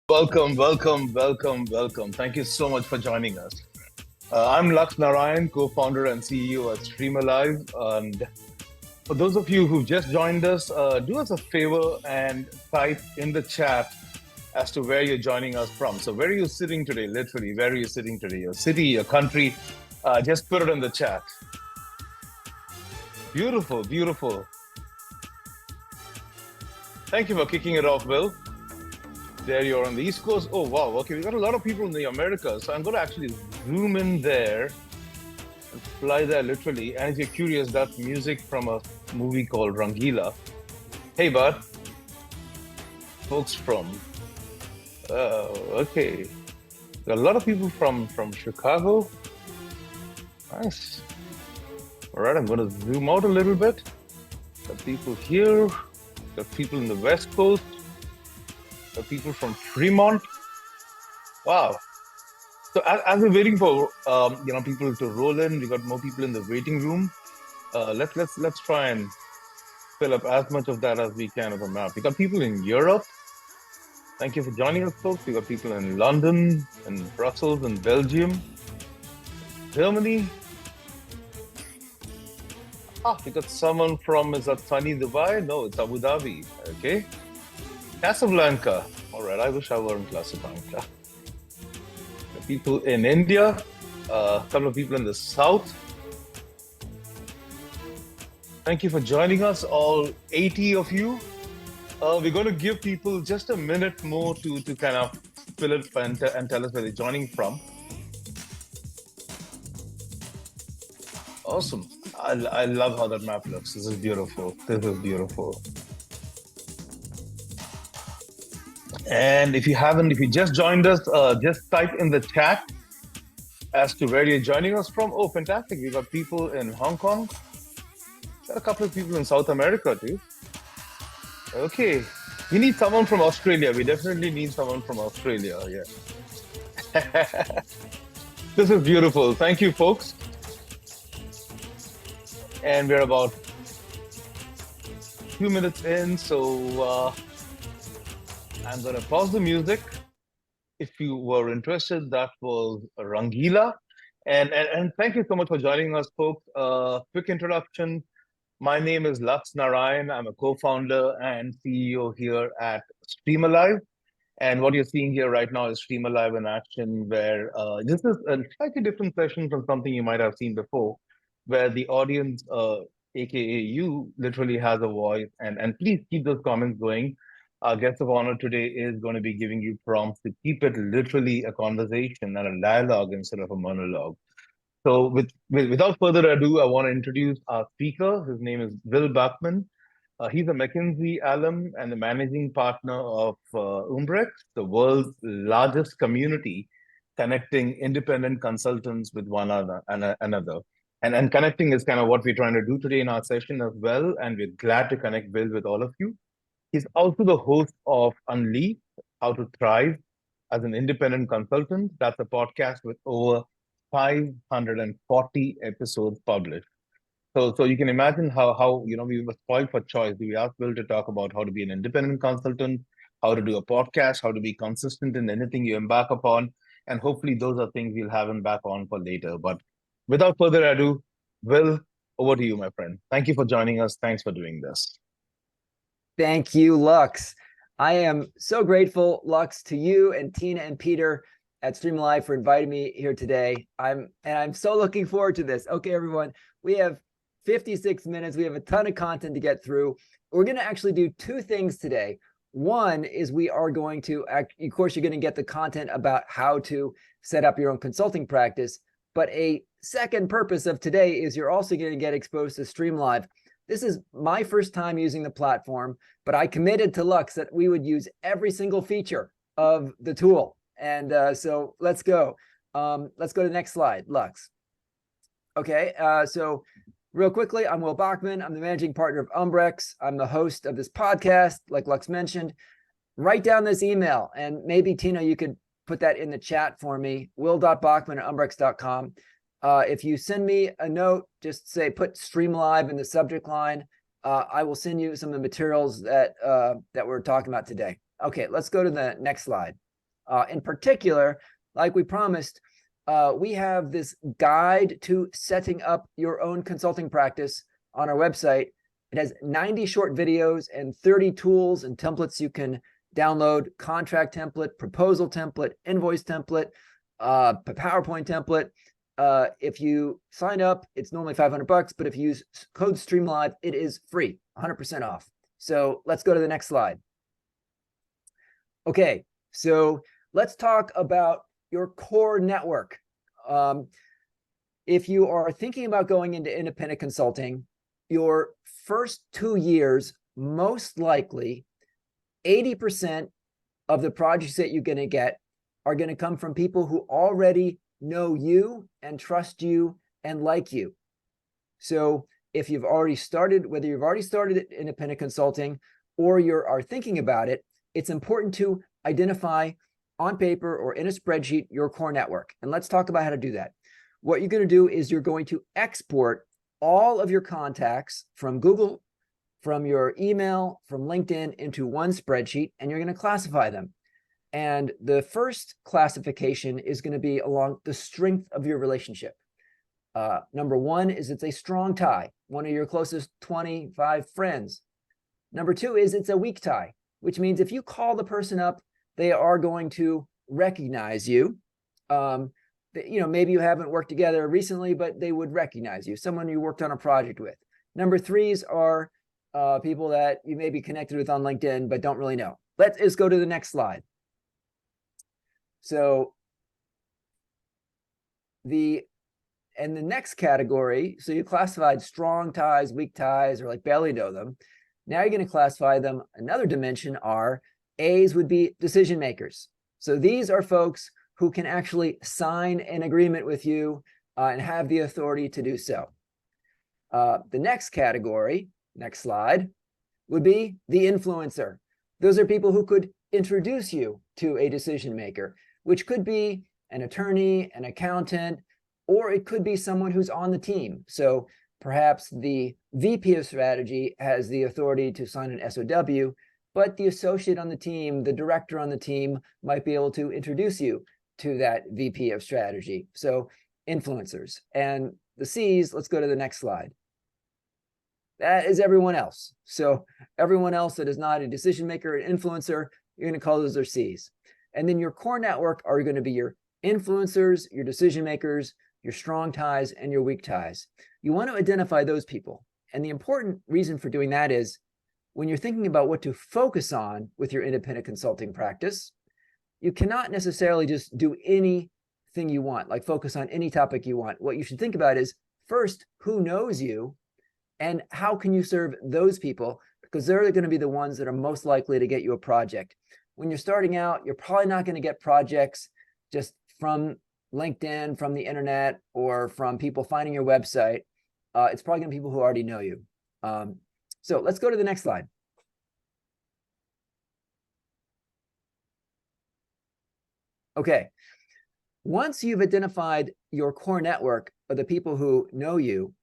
Welcome, welcome, welcome, welcome. Thank you so much for joining us. I'm Lux Narayan, co-founder and CEO at StreamAlive. And for those of you who just joined us, do us a favor and type in the chat as to where you're joining us from. So where are you sitting today? Literally, where are you sitting today? Your city, your country? Just put it in the chat. Beautiful, beautiful. Thank you for kicking it off, Will. There you're on the East Coast. Oh, wow. Okay, we got a lot of people in the Americas. So I'm going to actually zoom in there and fly there literally. And if you're curious, that's music from a movie called Rangila. Hey, bud. Folks from, okay. Got a lot of people from Chicago. Nice. All right, I'm going to zoom out a little bit. Got people here. Got people in the West Coast. People from Fremont. Wow. So as we're waiting for people to roll in, we got more people in the waiting room. Let's try and fill up as much of that as we can of the map. We got people in Europe. Thank you for joining us, folks. We got people in London and Brussels and Belgium, Germany. We got someone from, is that sunny Dubai? No, it's Abu Dhabi. Okay. Casablanca. All right, I wish I were in Casablanca. The people in India, a couple of people in the south. Thank you for joining us, all 80 of you. We're going to give people just a minute more to kind of fill it and tell us where they're joining from. Awesome. I love how that map looks. This is beautiful. This is beautiful. And if you just joined us, just type in the chat as to where you're joining us from. Oh, fantastic. We've got people in Hong Kong. Got a couple of people in South America too. Okay. We need someone from Australia. We definitely need someone from Australia. Yeah. This is beautiful. Thank you, folks. And we're about 2 minutes in, so I'm going to pause the music. If you were interested, that was Rangila. And thank you so much for joining us, folks. Quick introduction. My name is Lux Narayan. I'm a co-founder and CEO here at StreamAlive. And what you're seeing here right now is StreamAlive in action, where this is a slightly different session from something you might have seen before, where the audience, aka you, literally has a voice. And please keep those comments going. Our guest of honor today is going to be giving you prompts to keep it literally a conversation and a dialogue instead of a monologue. So without further ado, I want to introduce our speaker. His name is Will Bachman. He's a McKinsey alum and the managing partner of Umbrex, the world's largest community connecting independent consultants with one another. And connecting is kind of what we're trying to do today in our session as well. And we're glad to connect Will with all of you. He's also the host of Unleash, How to Thrive as an Independent Consultant. That's a podcast with over 540 episodes published. So you can imagine how we were spoiled for choice. We asked Will to talk about how to be an independent consultant, how to do a podcast, how to be consistent in anything you embark upon. And hopefully those are things we'll have him back on for later. But without further ado, Will, over to you, my friend. Thank you for joining us. Thanks for doing this. Thank you, Lux. I am so grateful, Lux, to you and Tina and Peter at StreamAlive for inviting me here today. I'm so looking forward to this. Okay, everyone, we have 56 minutes. We have a ton of content to get through. We're going to actually do two things today. One is we are going to, of course, you're going to get the content about how to set up your own consulting practice. But a second purpose of today is you're also going to get exposed to StreamAlive. This is my first time using the platform, but I committed to Lux that we would use every single feature of the tool. And so let's go. Let's go to the next slide, Lux. Okay, so real quickly, I'm Will Bachman. I'm the managing partner of Umbrex. I'm the host of this podcast, like Lux mentioned. Write down this email, and maybe, Tina, you could put that in the chat for me, will.bachman@umbrex.com. If you send me a note, just say, put StreamAlive in the subject line. I will send you some of the materials that we're talking about today. Okay, let's go to the next slide. In particular, like we promised, we have this guide to setting up your own consulting practice on our website. It has 90 short videos and 30 tools and templates you can download: contract template, proposal template, invoice template, PowerPoint template. If you sign up, it's normally $500, but if you use code StreamAlive, it is free, 100% off. So let's go to the next slide. Okay, so let's talk about your core network. If you are thinking about going into independent consulting, your first 2 years, most likely 80% of the projects that you're going to get are going to come from people who already know you and trust you and like you. So if you've already started, whether you've already started independent consulting or you are thinking about it, it's important to identify on paper or in a spreadsheet your core network. And let's talk about how to do that. What you're going to do is you're going to export all of your contacts from Google, from your email, from LinkedIn into one spreadsheet, and you're going to classify them. And the first classification is going to be along the strength of your relationship. Number one is it's a strong tie, one of your closest 25 friends. Number two is it's a weak tie, which means if you call the person up, they are going to recognize you. Maybe you haven't worked together recently, but they would recognize you, someone you worked on a project with. Number threes are people that you may be connected with on LinkedIn, but don't really know. Let's go to the next slide. So the next category, so you classified strong ties, weak ties, or like barely know them. Now you're going to classify them. Another dimension are A's would be decision makers. So these are folks who can actually sign an agreement with you and have the authority to do so. The next category, next slide, would be the influencer. Those are people who could introduce you to a decision maker, which could be an attorney, an accountant, or it could be someone who's on the team. So perhaps the VP of strategy has the authority to sign an SOW, but the associate on the team, the director on the team might be able to introduce you to that VP of strategy. So influencers. And the C's, let's go to the next slide. That is everyone else. So everyone else that is not a decision maker, an influencer, you're going to call those their C's. And then your core network are going to be your influencers, your decision makers, your strong ties, and your weak ties. You want to identify those people. And the important reason for doing that is when you're thinking about what to focus on with your independent consulting practice, you cannot necessarily just do anything you want, like focus on any topic you want. What you should think about is first, who knows you and how can you serve those people? Because they're going to be the ones that are most likely to get you a project. When you're starting out, you're probably not going to get projects just from LinkedIn, from the internet, or from people finding your website. It's probably going to be people who already know you. So let's go to the next slide. Okay. Once you've identified your core network of the people who know you,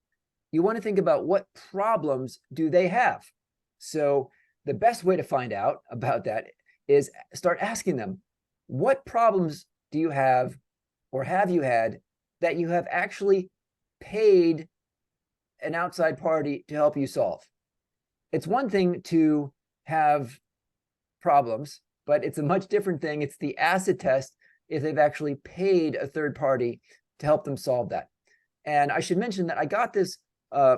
you want to think about what problems do they have. So the best way to find out about that is start asking them, what problems do you have or have you had that you have actually paid an outside party to help you solve? It's one thing to have problems, but it's a much different thing. It's the acid test if they've actually paid a third party to help them solve that. And I should mention that I got this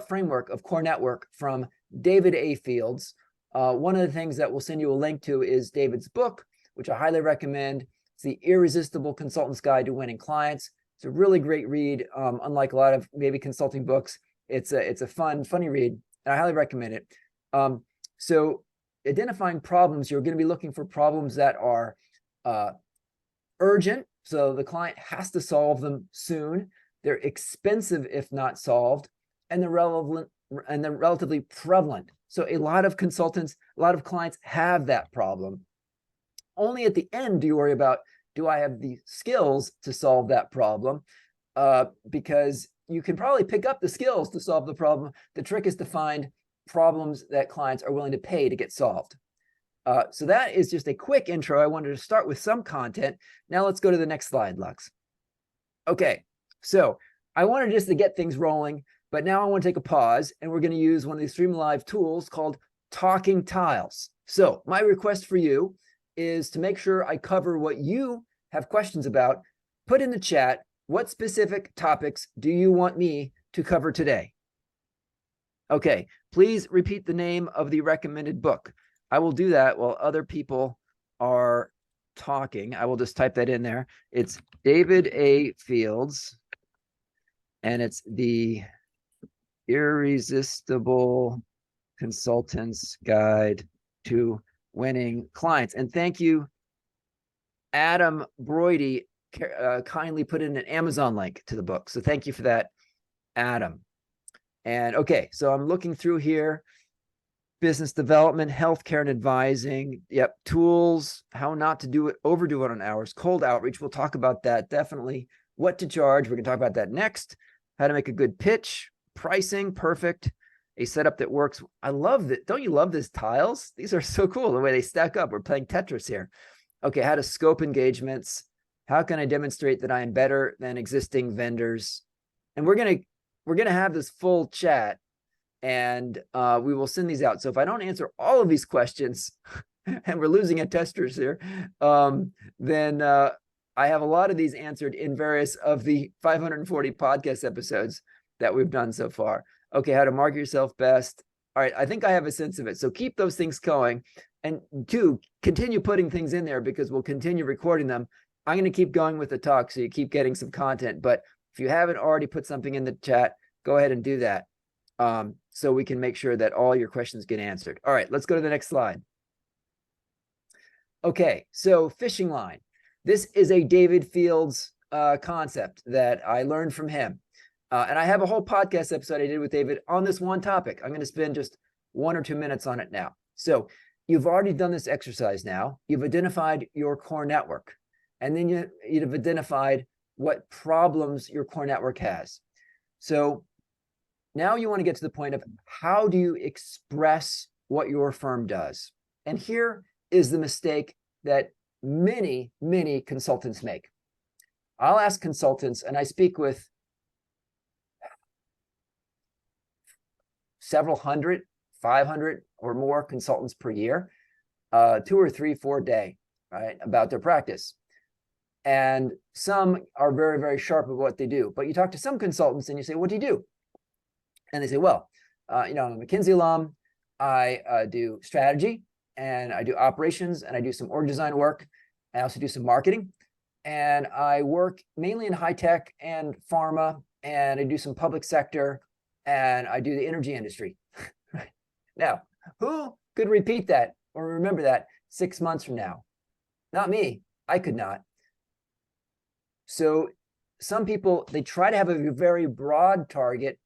framework of core network from David A. Fields. One of the things that we'll send you a link to is David's book, which I highly recommend. It's The Irresistible Consultant's Guide to Winning Clients. It's a really great read. Unlike a lot of maybe consulting books, it's a funny read, and I highly recommend it. So identifying problems, you're going to be looking for problems that are urgent, so the client has to solve them soon. They're expensive if not solved, and they're relevant and they're relatively prevalent. So a lot of consultants, a lot of clients have that problem. Only at the end do you worry about, do I have the skills to solve that problem? Because you can probably pick up the skills to solve the problem. The trick is to find problems that clients are willing to pay to get solved. So that is just a quick intro. I wanted to start with some content. Now let's go to the next slide, Lux. Okay, so I wanted just to get things rolling, but now I want to take a pause, and we're going to use one of these StreamAlive tools called Talking Tiles. So my request for you is to make sure I cover what you have questions about. Put in the chat, what specific topics do you want me to cover today? Okay, please repeat the name of the recommended book. I will do that while other people are talking. I will just type that in there. It's David A. Fields, and it's The Irresistible Consultant's Guide to Winning Clients. And thank you, Adam Broidy, kindly put in an Amazon link to the book. So thank you for that, Adam. And okay, so I'm looking through here. Business development, healthcare and advising. Yep, tools, how not to do it, overdo it on hours, cold outreach. We'll talk about that definitely. What to charge, we're gonna talk about that next. How to make a good pitch, pricing, perfect. A setup that works. I love that. Don't you love these tiles? These are so cool, the way they stack up. We're playing Tetris here. Okay, how to scope engagements. How can I demonstrate that I am better than existing vendors? And we're gonna have this full chat, and we will send these out. So if I don't answer all of these questions, and we're losing at testers here, then I have a lot of these answered in various of the 540 podcast episodes that we've done so far. Okay, how to market yourself best. All right, I think I have a sense of it. So keep those things going. And two, continue putting things in there because we'll continue recording them. I'm going to keep going with the talk so you keep getting some content. But if you haven't already put something in the chat, go ahead and do that. So we can make sure that all your questions get answered. All right, let's go to the next slide. Okay, so fishing line. This is a David Fields concept that I learned from him. And I have a whole podcast episode I did with David on this one topic. I'm going to spend just 1 or 2 minutes on it now. So you've already done this exercise now. You've identified your core network. And then you've identified what problems your core network has. So now you want to get to the point of how do you express what your firm does? And here is the mistake that many, many consultants make. I'll ask consultants, and I speak with several hundred, 500 or more consultants per year, 2 or 3, 4 a day, right, about their practice. And some are very, very sharp at what they do. But you talk to some consultants and you say, what do you do? And they say, well, I'm a McKinsey alum. I do strategy, and I do operations, and I do some org design work. I also do some marketing. And I work mainly in high tech and pharma, and I do some public sector, and I do the energy industry. Now, who could repeat that or remember that 6 months from now? Not me. I could not. So some people, they try to have a very broad target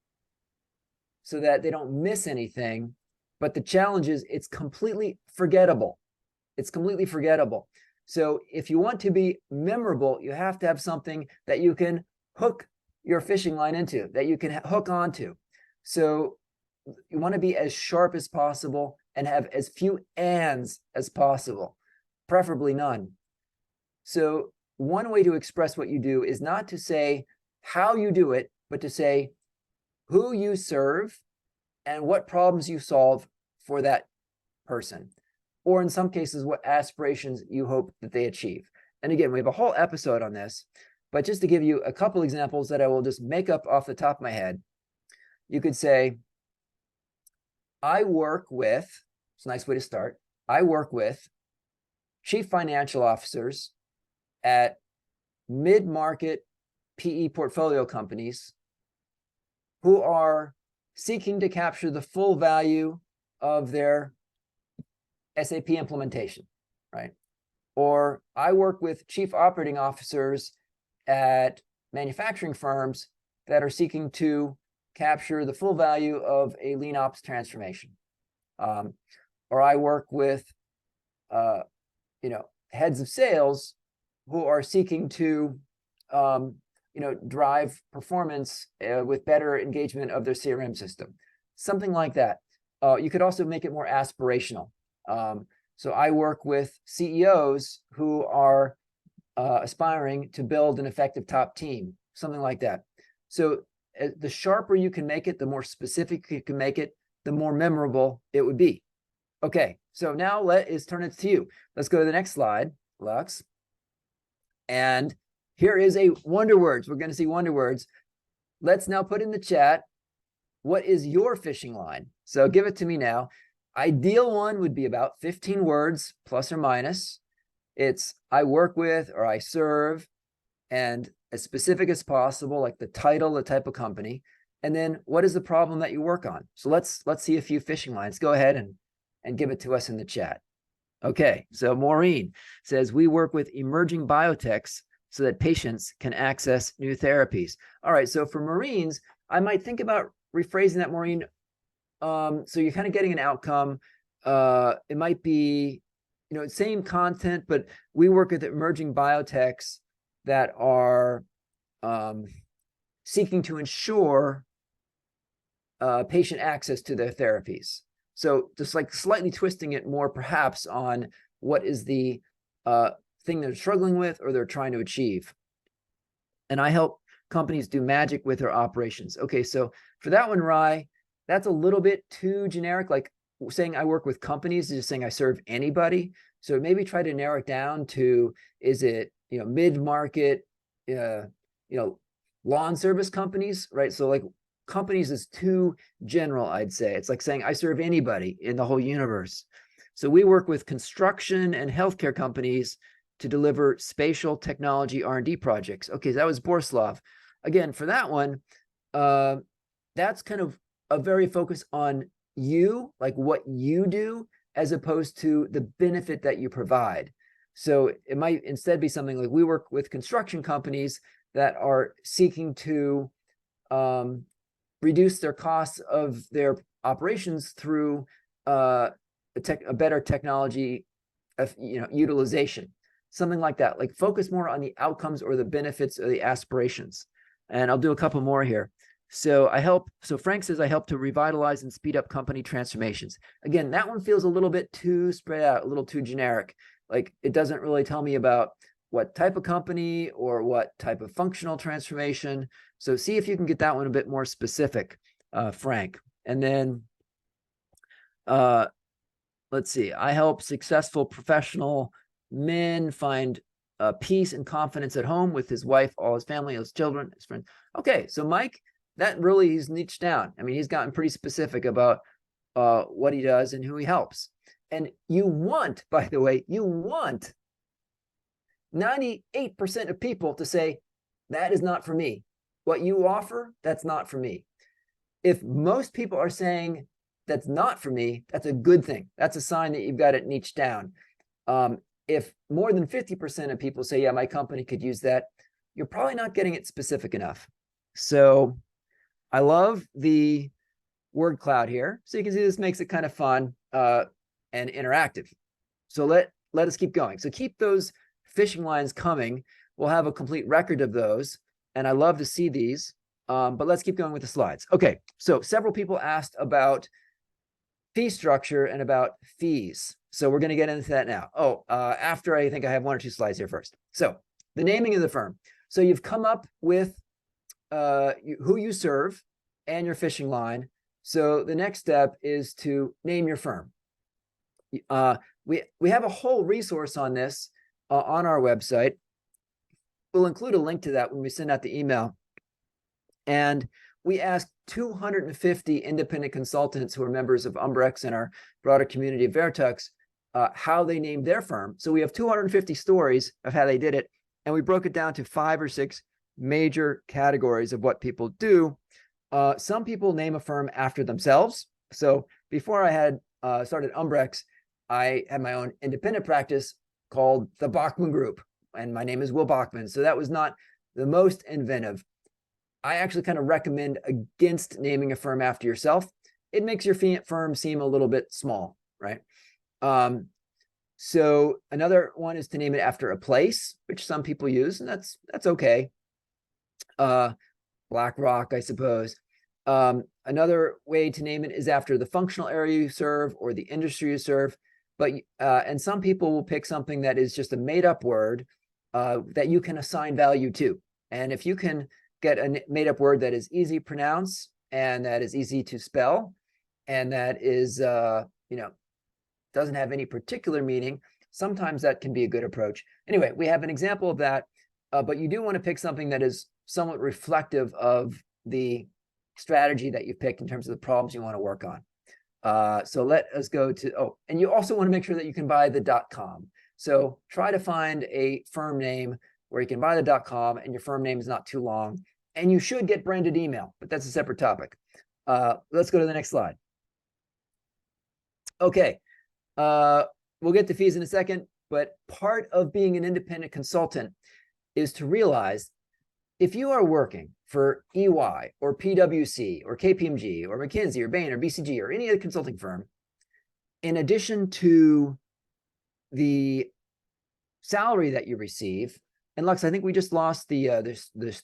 so that they don't miss anything. But the challenge is it's completely forgettable. It's completely forgettable. So if you want to be memorable, you have to have something that you can hook your fishing line into, that you can hook onto. So you want to be as sharp as possible and have as few ands as possible, preferably none. So one way to express what you do is not to say how you do it, but to say who you serve and what problems you solve for that person, or in some cases, what aspirations you hope that they achieve. And again, we have a whole episode on this, but just to give you a couple examples that I will just make up off the top of my head, you could say, I work with, it's a nice way to start, I work with chief financial officers at mid-market PE portfolio companies who are seeking to capture the full value of their SAP implementation, right? Or I work with chief operating officers at manufacturing firms that are seeking to capture the full value of a lean ops transformation. Or I work with, heads of sales who are seeking to, drive performance with better engagement of their CRM system, something like that. You could also make it more aspirational. So I work with CEOs who are aspiring to build an effective top team, something like that. So the sharper you can make it, the more specific you can make it, the more memorable it would be. Okay, so now let's turn it to you. Let's go to the next slide, Lux. And here is a wonder words. We're going to see wonder words. Let's now put in the chat, what is your fishing line? So give it to me now. Ideal one would be about 15 words, plus or minus. It's I work with or I serve, and as specific as possible, like the title, the type of company, and then what is the problem that you work on? So let's see a few fishing lines. Go ahead and give it to us in the chat. Okay, so Maureen says, we work with emerging biotechs so that patients can access new therapies. All right, so for Marines, I might think about rephrasing that, Maureen. So you're kind of getting an outcome. It might be, same content, but we work with emerging biotechs that are seeking to ensure patient access to their therapies. So just like slightly twisting it more perhaps on what is the thing they're struggling with or they're trying to achieve. And I help companies do magic with their operations. Okay, so for that one, Rye, that's a little bit too generic. Like saying I work with companies is just saying I serve anybody. So maybe try to narrow it down to, is it, mid-market, lawn service companies, right? So like companies is too general, I'd say. It's like saying I serve anybody in the whole universe. So we work with construction and healthcare companies to deliver spatial technology R&D projects. Okay, that was Borslav. Again, for that one, that's kind of a very focus on you, like what you do, as opposed to the benefit that you provide. So it might instead be something like we work with construction companies that are seeking to reduce their costs of their operations through a better technology of utilization, something like that. Like focus more on the outcomes or the benefits or the aspirations. And I'll do a couple more here. So Frank says I help to revitalize and speed up company transformations. Again, that one feels a little bit too spread out, a little too generic. Like it doesn't really tell me about what type of company or what type of functional transformation. So see if you can get that one a bit more specific, Frank. And then let's see, I help successful professional men find peace and confidence at home with his wife, all his family, his children, his friends. Okay, so Mike, that really he's niched down. I mean, he's gotten pretty specific about what he does and who he helps. And you want, by the way, 98% of people to say, that is not for me. What you offer, that's not for me. If most people are saying that's not for me, that's a good thing. That's a sign that you've got it niched down. If more than 50% of people say, yeah, my company could use that, you're probably not getting it specific enough. So I love the word cloud here. So you can see this makes it kind of fun and interactive. So let us keep going. So keep those fishing lines coming. We'll have a complete record of those. And I love to see these, but let's keep going with the slides. Okay, so several people asked about fee structure and about fees. So we're going to get into that now. After I think I have one or two slides here first. So the naming of the firm. So you've come up with who you serve and your fishing line. So the next step is to name your firm. We have a whole resource on this on our website. We'll include a link to that when we send out the email. And we asked 250 independent consultants who are members of Umbrex and our broader community of Vertex how they named their firm. So we have 250 stories of how they did it. And we broke it down to 5 or 6 major categories of what people do. Some people name a firm after themselves. So before I had started Umbrex, I had my own independent practice called the Bachman Group. And my name is Will Bachman. So that was not the most inventive. I actually kind of recommend against naming a firm after yourself. It makes your firm seem a little bit small, right? So another one is to name it after a place, which some people use, and that's okay. Black Rock, I suppose. Another way to name it is after the functional area you serve or the industry you serve. but and some people will pick something that is just a made up word that you can assign value to. And if you can get a made up word that is easy to pronounce and that is easy to spell and that is, doesn't have any particular meaning, sometimes that can be a good approach. Anyway, we have an example of that, but you do want to pick something that is somewhat reflective of the strategy that you've picked in terms of the problems you want to work on. So let us go to, and you also want to make sure that you can buy the .com. So try to find a firm name where you can buy the .com and your firm name is not too long. And you should get branded email, but that's a separate topic. Let's go to the next slide. Okay, we'll get to fees in a second, but part of being an independent consultant is to realize if you are working for EY or PwC or KPMG or McKinsey or Bain or BCG or any other consulting firm, in addition to the salary that you receive, and Lux, I think we just lost the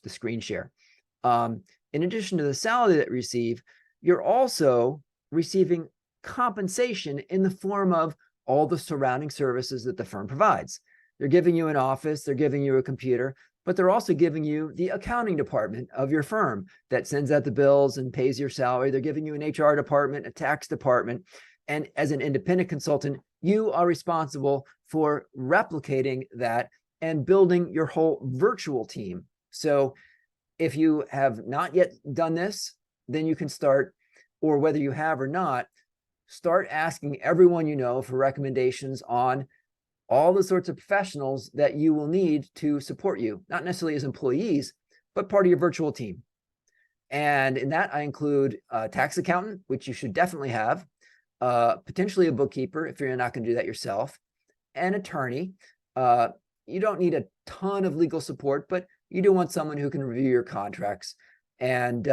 screen share. In addition to the salary that you receive, you're also receiving compensation in the form of all the surrounding services that the firm provides. They're giving you an office, they're giving you a computer, but they're also giving you the accounting department of your firm that sends out the bills and pays your salary. They're giving you an HR department, a tax department. And as an independent consultant, you are responsible for replicating that and building your whole virtual team. So if you have not yet done this, then you can start, or whether you have or not, start asking everyone you know for recommendations on all the sorts of professionals that you will need to support you, not necessarily as employees, but part of your virtual team. And in that, I include a tax accountant, which you should definitely have, potentially a bookkeeper if you're not going to do that yourself, an attorney. You don't need a ton of legal support, but you do want someone who can review your contracts. And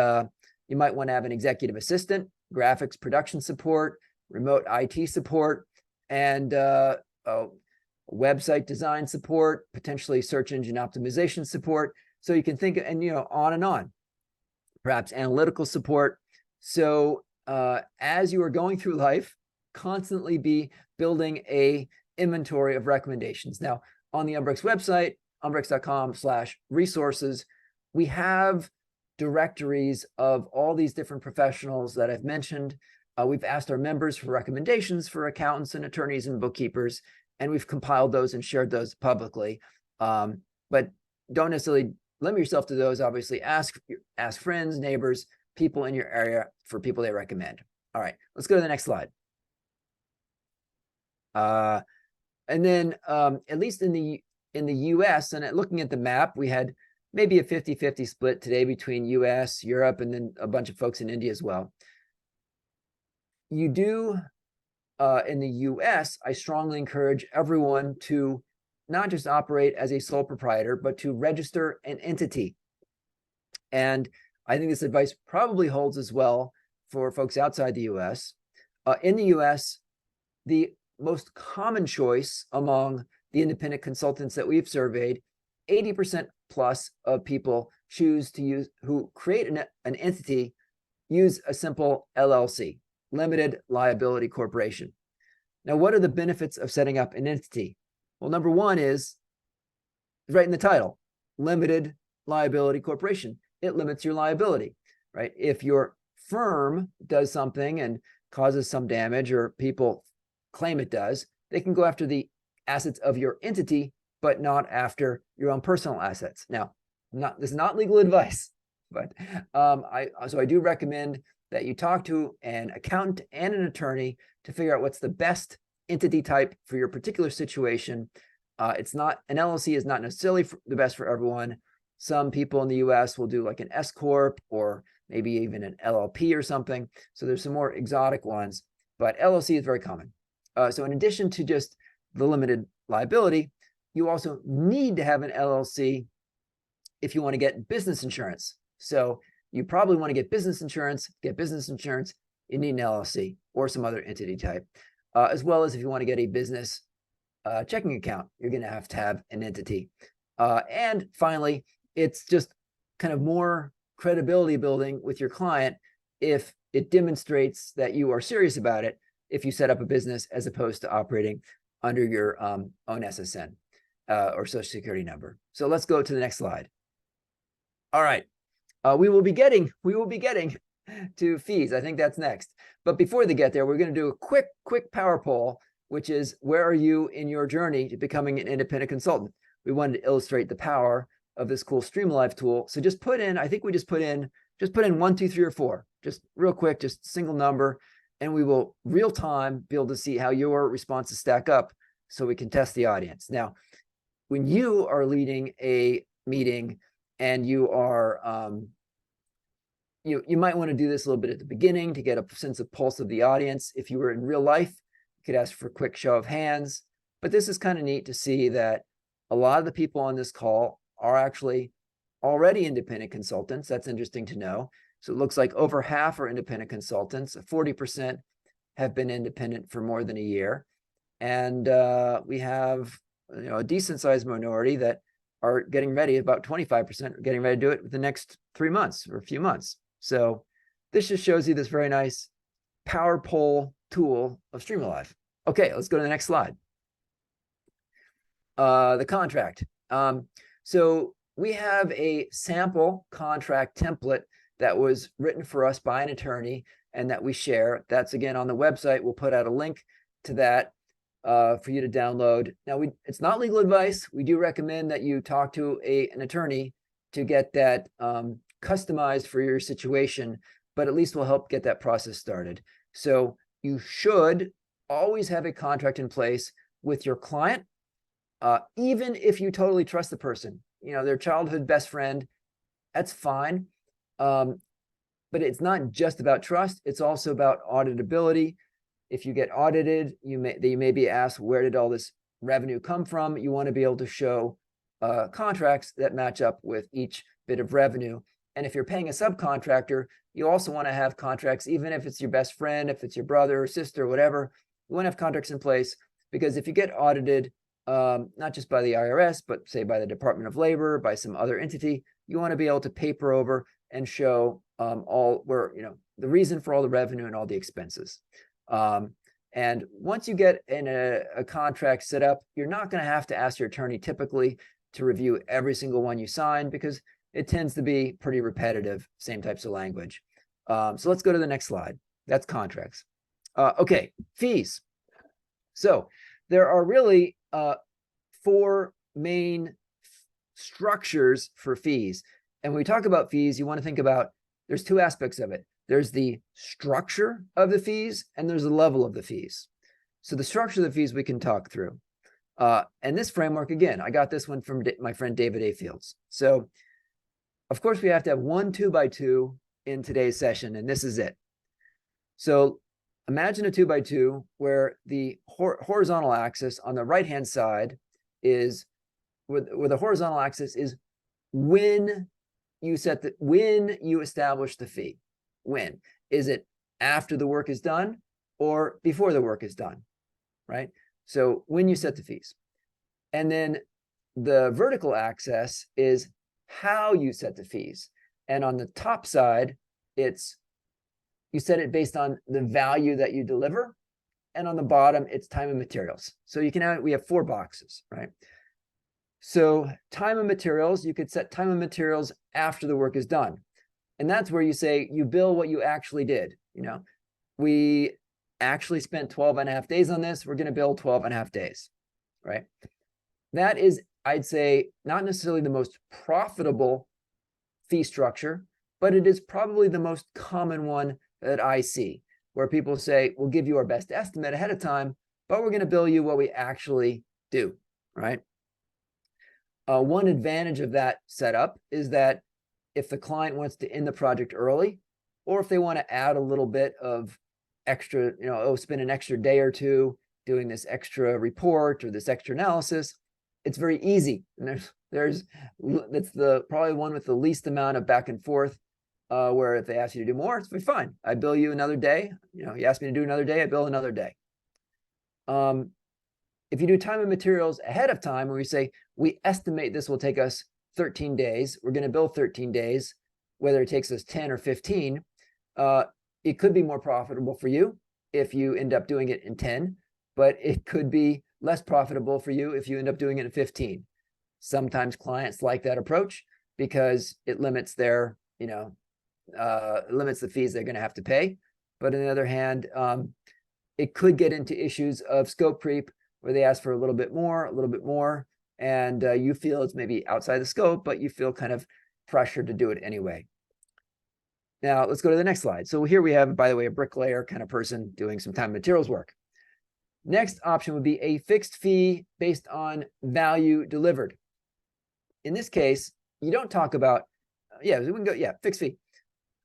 you might want to have an executive assistant, graphics production support, remote IT support, and website design support, potentially search engine optimization support. So you can think, and on and on, perhaps analytical support. So as you are going through life, constantly be building a inventory of recommendations. Now, on the Umbrex website, umbrex.com/resources, we have directories of all these different professionals that I've mentioned. We've asked our members for recommendations for accountants and attorneys and bookkeepers, and we've compiled those and shared those publicly. But don't necessarily limit yourself to those. Obviously, ask friends, neighbors, people in your area for people they recommend. All right, let's go to the next slide. And then at least in the US, and looking at the map, we had maybe a 50-50 split today between US, Europe, and then a bunch of folks in India as well. You do, in the US, I strongly encourage everyone to not just operate as a sole proprietor, but to register an entity. And I think this advice probably holds as well for folks outside the US. In the US, the most common choice among the independent consultants that we've surveyed, 80% plus of people choose to use, who create an entity, use a simple LLC, limited liability corporation. Now, what are the benefits of setting up an entity? Well, number one is right in the title, limited liability corporation. It limits your liability, right? If your firm does something and causes some damage, or people claim it does, they can go after the assets of your entity, but not after your own personal assets. Now, this is not legal advice, but I do recommend that you talk to an accountant and an attorney to figure out what's the best entity type for your particular situation. It's not, an LLC is not necessarily the best for everyone. Some people in the US will do like an S Corp or maybe even an LLP or something. So there's some more exotic ones, but LLC is very common. So in addition to just the limited liability, you also need to have an LLC if you want to get business insurance. So you probably want to get business insurance, you need an LLC or some other entity type, as well as if you want to get a business checking account, you're going to have an entity. And finally, it's just kind of more credibility building with your client if it demonstrates that you are serious about it. if you set up a business as opposed to operating under your own SSN or social security number. So let's go to the next slide. All right. We will be getting to fees. I think that's next. But before they get there, we're going to do a quick power poll, which is, where are you in your journey to becoming an independent consultant? We wanted to illustrate the power of this cool StreamAlive tool. So just put in, I think we just put in 1, 2, 3, or 4, just real quick, just single number, and we will real time be able to see how your responses stack up so we can test the audience. Now, when you are leading a meeting and you are, you might want to do this a little bit at the beginning to get a sense of pulse of the audience. If you were in real life, you could ask for a quick show of hands, but this is kind of neat to see that a lot of the people on this call are actually already independent consultants. That's interesting to know. So it looks like over half are independent consultants. 40% have been independent for more than a year. And we have a decent sized minority that are getting ready, about 25% are getting ready to do it within the next 3 months or a few months. So this just shows you this very nice power poll tool of StreamAlive. Okay, let's go to the next slide. The contract. So we have a sample contract template that was written for us by an attorney and that we share. That's again on the website. We'll put out a link to that for you to download. Now, it's not legal advice. We do recommend that you talk to an attorney to get that customized for your situation, but at least we'll help get that process started. So you should always have a contract in place with your client, even if you totally trust the person. Their childhood best friend, that's fine. But it's not just about trust. It's also about auditability. If you get audited, you may be asked, where did all this revenue come from? You want to be able to show contracts that match up with each bit of revenue. And if you're paying a subcontractor, you also want to have contracts, even if it's your best friend, if it's your brother or sister or whatever, you want to have contracts in place, because if you get audited, not just by the IRS, but say by the Department of Labor, by some other entity, you want to be able to paper over and show the reason for all the revenue and all the expenses. And once you get in a contract set up, you're not going to have to ask your attorney typically to review every single one you sign, because it tends to be pretty repetitive, same types of language. So let's go to the next slide. That's contracts. Okay, fees. So there are really 4 main structures for fees. And when we talk about fees, you want to think about, there's 2 aspects of it. There's the structure of the fees and there's the level of the fees. So the structure of the fees we can talk through. And this framework, again, I got this one from my friend David A. Fields. So of course we have to have 1 2x2 in today's session, and this is it. So imagine a 2x2 where the horizontal axis on the right-hand side is, where the horizontal axis is when you establish the fee. When? Is it after the work is done or before the work is done, right? So when you set the fees. And then the vertical axis is how you set the fees. And on the top side, you set it based on the value that you deliver. And on the bottom, it's time and materials. So we have 4 boxes, right? So time and materials, you could set time and materials after the work is done. And that's where you say you bill what you actually did. We actually spent 12 and a half days on this. We're going to bill 12 and a half days, right? That is, I'd say, not necessarily the most profitable fee structure, but it is probably the most common one that I see, where people say, we'll give you our best estimate ahead of time, but we're going to bill you what we actually do, right? One advantage of that setup is that if the client wants to end the project early, or if they want to add a little bit of extra, spend an extra day or 2 doing this extra report or this extra analysis, it's very easy. And that's probably one with the least amount of back and forth, where if they ask you to do more, it's fine. I bill you another day. You ask me to do another day, I bill another day. If you do time and materials ahead of time, where we say, we estimate this will take us 13 days, we're going to bill 13 days, whether it takes us 10 or 15, it could be more profitable for you. if you end up doing it in 10, but it could be less profitable for you if you end up doing it in 15. Sometimes clients like that approach because it limits their, limits the fees they're going to have to pay. But on the other hand, it could get into issues of scope creep where they ask for a little bit more, and you feel it's maybe outside the scope, but you feel kind of pressured to do it anyway. Now let's go to the next slide. So here we have, by the way, a bricklayer kind of person doing some time and materials work. Next option would be a fixed fee based on value delivered. In this case, you don't talk about, we can go, fixed fee.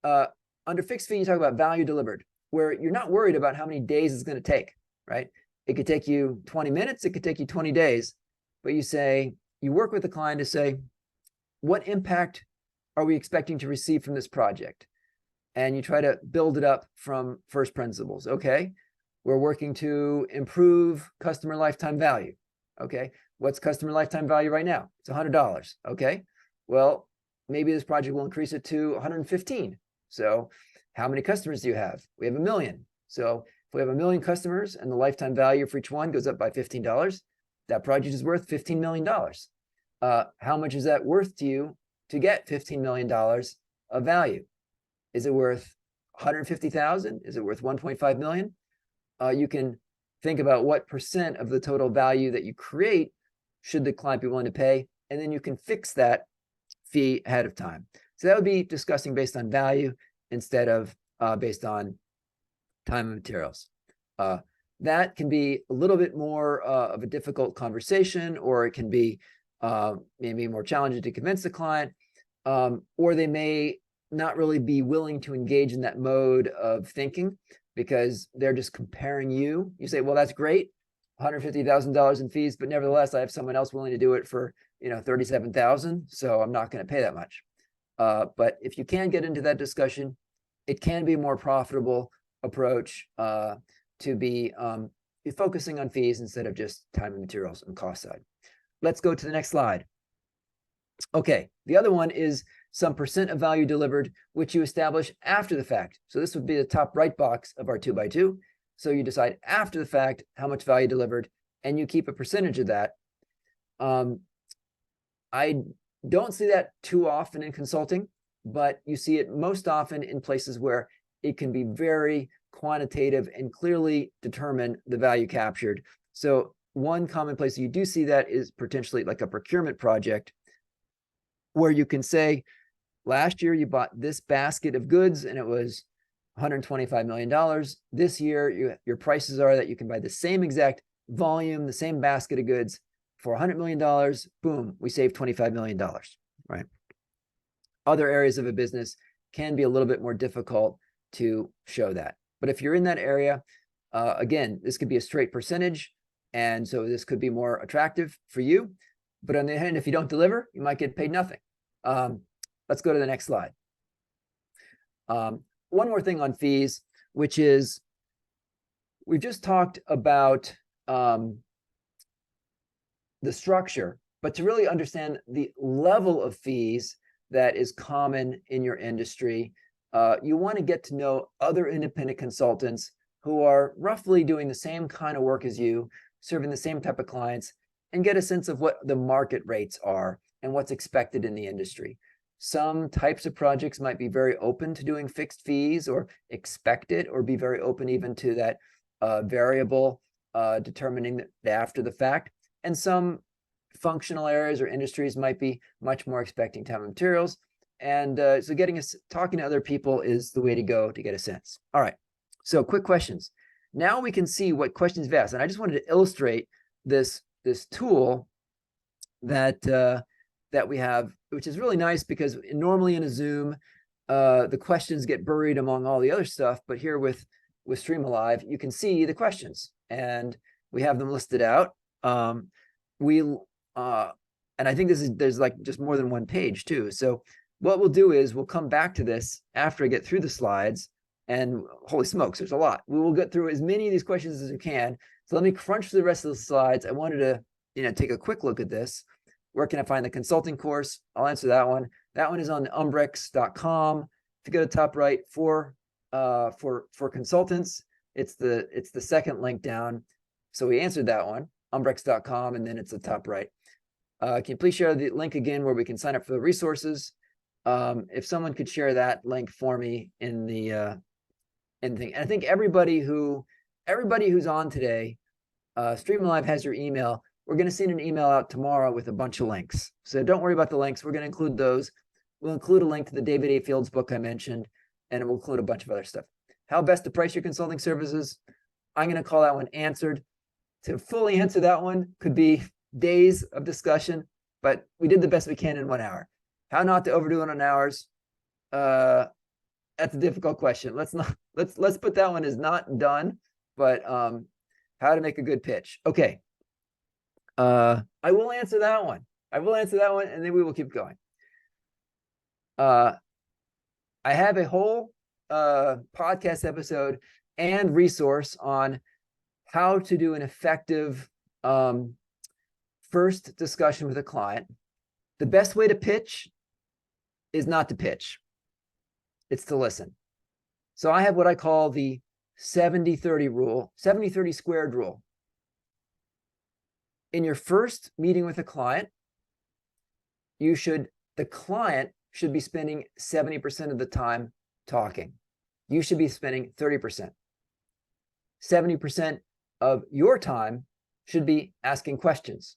Under fixed fee, you talk about value delivered, where you're not worried about how many days it's going to take, right? It could take you 20 minutes, it could take you 20 days, but you work with the client to say, what impact are we expecting to receive from this project? And you try to build it up from first principles. Okay, we're working to improve customer lifetime value. Okay, what's customer lifetime value right now? It's $100. Okay, well, maybe this project will increase it to 115. So how many customers do you have? We have 1 million. So if we have 1 million customers and the lifetime value for each one goes up by $15, that project is worth $15 million. How much is that worth to you to get $15 million of value? Is it worth 150,000? Is it worth 1.5 million? You can think about what percent of the total value that you create should the client be willing to pay, and then you can fix that fee ahead of time. So that would be discussing based on value instead of based on time and materials. That can be a little bit more of a difficult conversation, or it can be maybe more challenging to convince the client, or they may not really be willing to engage in that mode of thinking because they're just comparing you. You say, well, that's great, $150,000 in fees, but nevertheless, I have someone else willing to do it for, $37,000. So I'm not going to pay that much. But if you can get into that discussion, it can be a more profitable approach to be focusing on fees instead of just time and materials and cost side. Let's go to the next slide. Okay, the other one is some percent of value delivered, which you establish after the fact. So this would be the top right box of our 2x2. So you decide after the fact how much value delivered, and you keep a percentage of that. I don't see that too often in consulting, but you see it most often in places where it can be very quantitative and clearly determine the value captured. So one common place you do see that is potentially like a procurement project, where you can say, last year you bought this basket of goods and it was $125 million. This year, your prices are that you can buy the same exact volume, the same basket of goods for $100 million. Boom, we saved $25 million, right? Other areas of a business can be a little bit more difficult to show that. But if you're in that area, again, this could be a straight percentage. And so this could be more attractive for you. But on the other hand, if you don't deliver, you might get paid nothing. Let's go to the next slide. One more thing on fees, which is we've just talked about the structure, but to really understand the level of fees that is common in your industry, you want to get to know other independent consultants who are roughly doing the same kind of work as you, serving the same type of clients, and get a sense of what the market rates are and what's expected in the industry. Some types of projects might be very open to doing fixed fees or expect it, or be very open even to that variable determining the after the fact. And some functional areas or industries might be much more expecting time and materials. And so talking to other people is the way to go to get a sense. All right, so quick questions. Now we can see what questions you've asked. And I just wanted to illustrate this tool that we have, which is really nice because normally in a Zoom, the questions get buried among all the other stuff. But here with StreamAlive, you can see the questions and we have them listed out. And I think there's like just more than one page too. So what we'll do is we'll come back to this after I get through the slides, and holy smokes, there's a lot. We will get through as many of these questions as we can. So let me crunch through the rest of the slides. I wanted to, take a quick look at this. Where can I find the consulting course? I'll answer that one. That one is on umbrex.com. If you go to top right for consultants, It's the second link down. So we answered that one, umbrex.com, and then it's the top right. Can you please share the link again where we can sign up for the resources? If someone could share that link for me in the thing. And I think everybody who's on today, StreamAlive has your email. We're going to send an email out tomorrow with a bunch of links. So don't worry about the links. We're going to include those. We'll include a link to the David A. Fields book I mentioned, and we'll include a bunch of other stuff. How best to price your consulting services? I'm going to call that one answered. To fully answer that one could be days of discussion, but we did the best we can in 1 hour. How not to overdo it on hours? That's a difficult question. Let's put that one as not done, but how to make a good pitch. Okay. I will answer that one. And then we will keep going. I have a whole podcast episode and resource on how to do an effective first discussion with a client. The best way to pitch is not to pitch. It's to listen. So I have what I call the 70-30 rule, 70-30 squared rule. In your first meeting with a client, the client should be spending 70% of the time talking. You should be spending 30%. 70% of your time should be asking questions.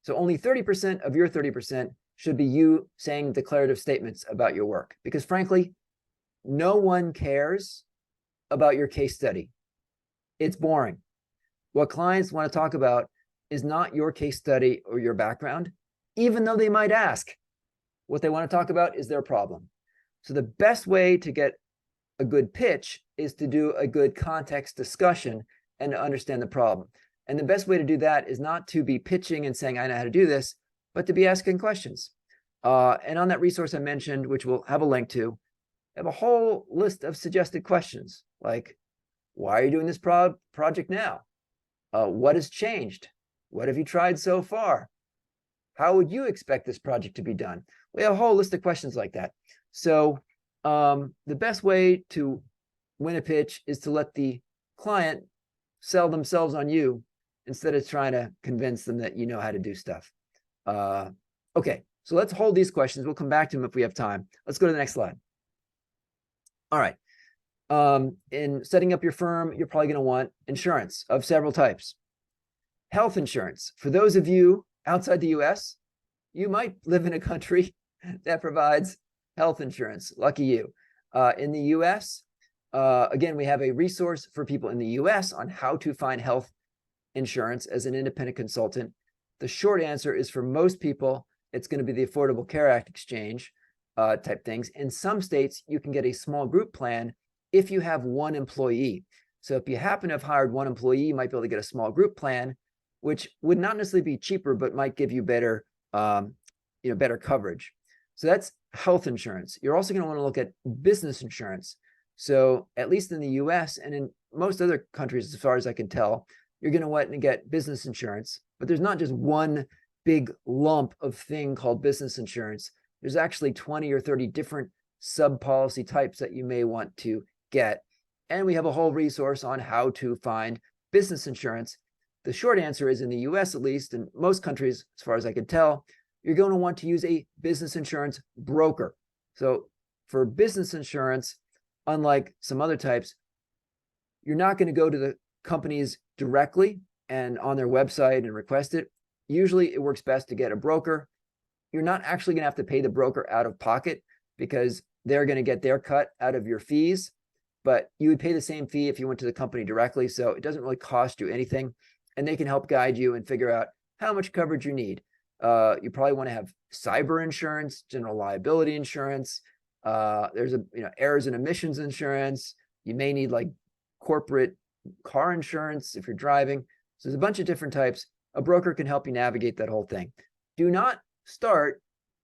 So only 30% of your 30% should be you saying declarative statements about your work. Because frankly, no one cares about your case study. It's boring. What clients want to talk about is not your case study or your background, even though they might ask. What they want to talk about is their problem. So the best way to get a good pitch is to do a good context discussion and to understand the problem. And the best way to do that is not to be pitching and saying, I know how to do this, but to be asking questions. And on that resource I mentioned, which we'll have a link to, I have a whole list of suggested questions, like, why are you doing this project now? What has changed? What have you tried so far? How would you expect this project to be done? We have a whole list of questions like that. So the best way to win a pitch is to let the client sell themselves on you instead of trying to convince them that you know how to do stuff. Okay, so let's hold these questions. We'll come back to them if we have time. Let's go to the next slide. All right. In setting up your firm, you're probably going to want insurance of several types. Health insurance. For those of you outside the US, you might live in a country that provides health insurance. Lucky you. In the US, again, we have a resource for people in the US on how to find health insurance as an independent consultant. The short answer is for most people, it's going to be the Affordable Care Act exchange type things. In some states, you can get a small group plan if you have one employee. So if you happen to have hired one employee, you might be able to get a small group plan, which would not necessarily be cheaper, but might give you better, better coverage. So that's health insurance. You're also going to want to look at business insurance. So at least in the US and in most other countries, as far as I can tell, you're going to want to get business insurance, but there's not just one big lump of thing called business insurance. There's actually 20 or 30 different sub-policy types that you may want to get. And we have a whole resource on how to find business insurance. The short answer is in the US, at least, in most countries, as far as I can tell, you're going to want to use a business insurance broker. So for business insurance, unlike some other types, you're not going to go to the companies directly and on their website and request it. Usually it works best to get a broker. You're not actually going to have to pay the broker out of pocket because they're going to get their cut out of your fees, but you would pay the same fee if you went to the company directly. So it doesn't really cost you anything, and they can help guide you and figure out how much coverage you need. You probably want to have cyber insurance, general liability insurance. There's errors and emissions insurance. You may need like corporate car insurance if you're driving. So there's a bunch of different types. A broker can help you navigate that whole thing. Do not start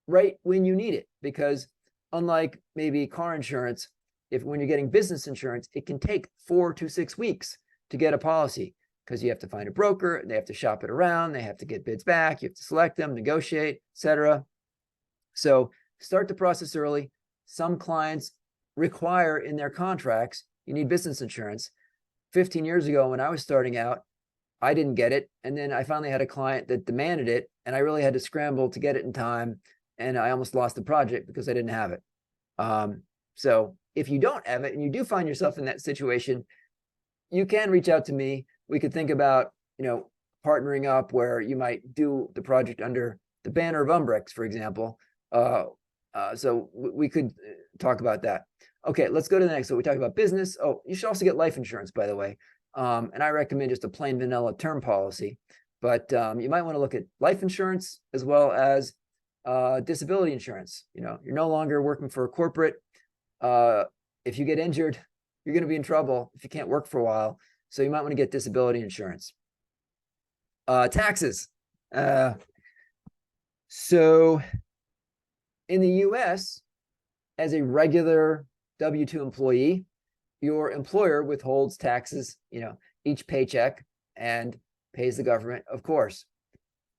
right when you need it, because unlike maybe car insurance, when you're getting business insurance, it can take 4 to 6 weeks to get a policy because you have to find a broker, they have to shop it around, they have to get bids back, you have to select them, negotiate, etc. So start the process early. Some clients require in their contracts, you need business insurance. 15 years ago when I was starting out, I didn't get it. And then I finally had a client that demanded it, and I really had to scramble to get it in time. And I almost lost the project because I didn't have it. So if you don't have it and you do find yourself in that situation, you can reach out to me. We could think about, partnering up where you might do the project under the banner of Umbrex, for example. So we could talk about that. Okay, let's go to the next. So we talked about business. Oh, you should also get life insurance, by the way. And I recommend just a plain vanilla term policy. But you might want to look at life insurance as well as disability insurance. You're no longer working for a corporate. If you get injured, you're going to be in trouble if you can't work for a while. So you might want to get disability insurance. Taxes. So in the US, as a regular W-2 employee, your employer withholds taxes, each paycheck, and pays the government, of course.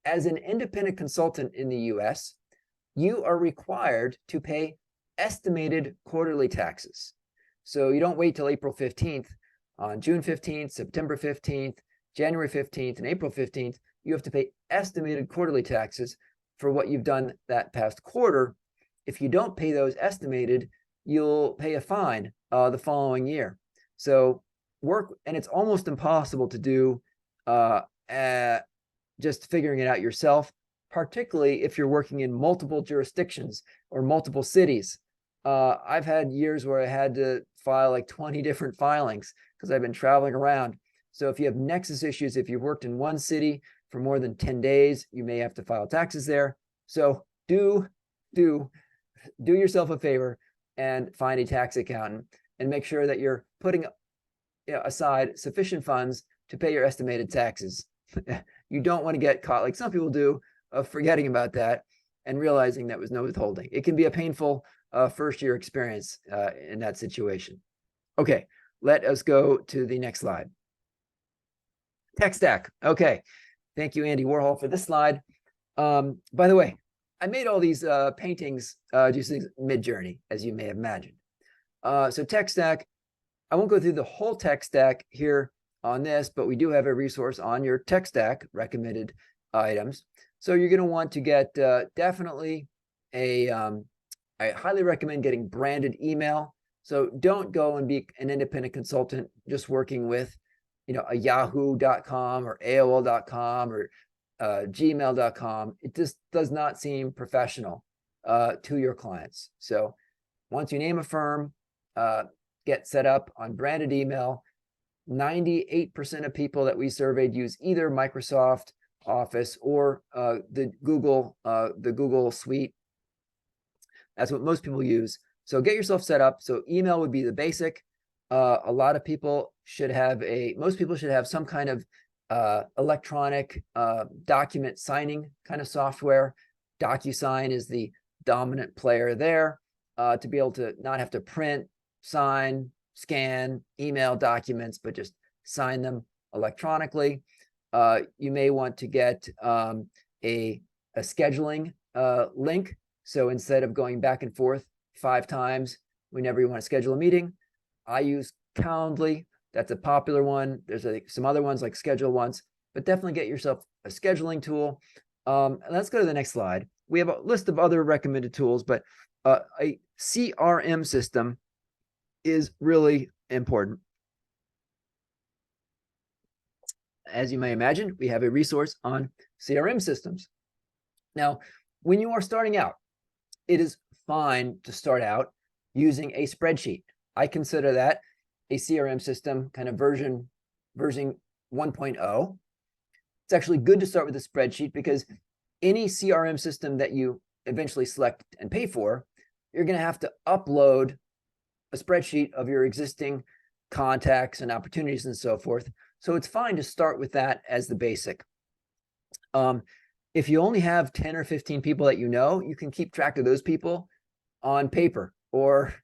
As an independent consultant in the US, you are required to pay estimated quarterly taxes. So you don't wait till April 15th. On June 15th, September 15th, January 15th, and April 15th, you have to pay estimated quarterly taxes for what you've done that past quarter. If you don't pay those estimated, you'll pay a fine the following year. So and it's almost impossible to do just figuring it out yourself, particularly if you're working in multiple jurisdictions or multiple cities. I've had years where I had to file like 20 different filings because I've been traveling around. So if you have nexus issues, if you've worked in one city for more than 10 days, you may have to file taxes there. So do yourself a favor and find a tax accountant and make sure that you're putting aside sufficient funds to pay your estimated taxes. You don't want to get caught, like some people do, of forgetting about that and realizing that was no withholding. It can be a painful first-year experience in that situation. Okay, let us go to the next slide. Tech stack. Okay, thank you, Andy Warhol, for this slide. By the way, I made all these paintings using Midjourney, as you may have imagined. So tech stack, I won't go through the whole tech stack here on this, but we do have a resource on your tech stack recommended items. So you're going to want to get definitely I highly recommend getting branded email. So don't go and be an independent consultant just working with, a yahoo.com or AOL.com or gmail.com. It just does not seem professional to your clients. So once you name a firm, get set up on branded email. 98% of people that we surveyed use either Microsoft Office or the Google Suite. That's what most people use. So get yourself set up. So email would be the basic. A lot of people should have most people should have some kind of electronic document signing kind of software. DocuSign is the dominant player there to be able to not have to print, sign, scan, email documents, but just sign them electronically. You may want to get a scheduling link. So instead of going back and forth 5 times whenever you want to schedule a meeting, I use Calendly. That's a popular one. There's some other ones like Schedule Once, but definitely get yourself a scheduling tool. Let's go to the next slide. We have a list of other recommended tools, but a CRM system is really important. As you may imagine, we have a resource on CRM systems. Now, when you are starting out, it is fine to start out using a spreadsheet. I consider that a CRM system kind of version 1.0. It's actually good to start with a spreadsheet because any CRM system that you eventually select and pay for, you're going to have to upload a spreadsheet of your existing contacts and opportunities and so forth. So it's fine to start with that as the basic. If you only have 10 or 15 people that you can keep track of those people on paper or,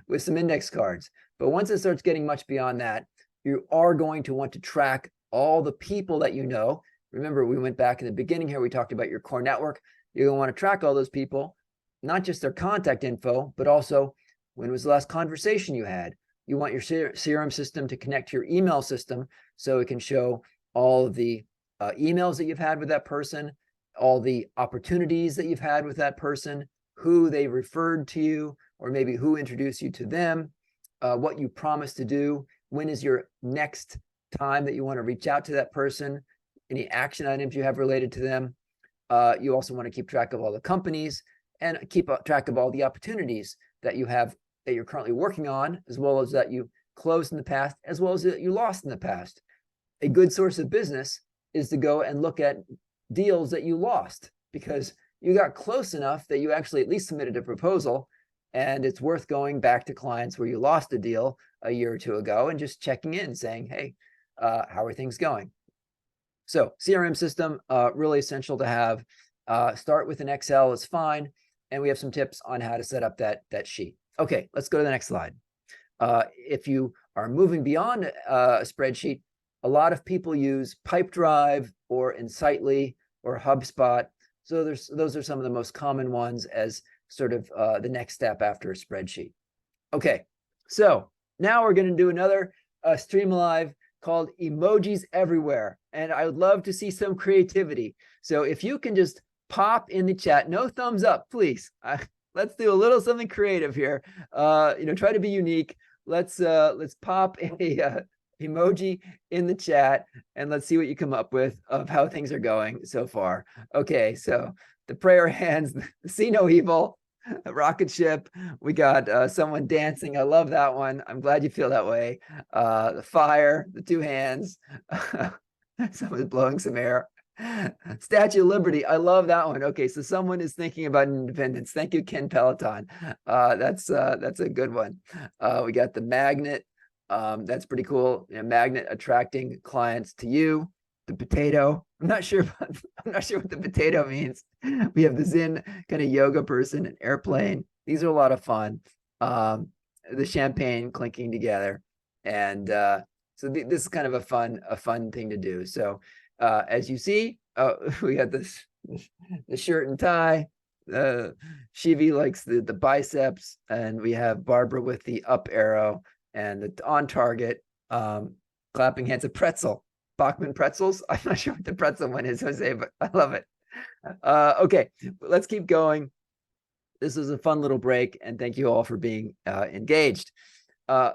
with some index cards. But once it starts getting much beyond that, you are going to want to track all the people that you know. Remember, we went back in the beginning here, we talked about your core network. You're going to want to track all those people, not just their contact info, but also when was the last conversation you had? You want your CRM system to connect to your email system so it can show all of the emails that you've had with that person, all the opportunities that you've had with that person, who they referred to you, or maybe who introduced you to them, what you promised to do, when is your next time that you want to reach out to that person, any action items you have related to them. You also want to keep track of all the companies and keep track of all the opportunities that you have that you're currently working on, as well as that you closed in the past, as well as that you lost in the past. A good source of business is to go and look at deals that you lost because you got close enough that you actually at least submitted a proposal, and it's worth going back to clients where you lost a deal a year or two ago and just checking in saying, hey, how are things going? So CRM system, really essential to have. Start with an Excel is fine. And we have some tips on how to set up that sheet. Okay, let's go to the next slide. If you are moving beyond a spreadsheet, a lot of people use Pipedrive or Insightly or HubSpot. So those are some of the most common ones as sort of the next step after a spreadsheet. Okay, so now we're going to do another StreamAlive called Emojis Everywhere. And I would love to see some creativity. So if you can just pop in the chat, no thumbs up, please. Let's do a little something creative here. Try to be unique. Let's pop a emoji in the chat and let's see what you come up with of how things are going so far. Okay, so the prayer hands, see no evil, a rocket ship. We got someone dancing. I love that one. I'm glad you feel that way. The fire, the two hands. Someone's blowing some air. Statue of Liberty. I love that one. Okay, so someone is thinking about independence. Thank you, Ken Peloton. That's a good one. We got the magnet. That's pretty cool. Magnet attracting clients to you. The potato. I'm not sure what the potato means. We have the Zen kind of yoga person, an airplane. These are a lot of fun. The champagne clinking together, and so this is kind of a fun thing to do. So as you see, we got the shirt and tie. Shivi likes the biceps, and we have Barbara with the up arrow and the on target. Clapping hands, a pretzel. Bachman pretzels. I'm not sure what the pretzel one is, Jose, but I love it. Okay, let's keep going. This is a fun little break, and thank you all for being engaged.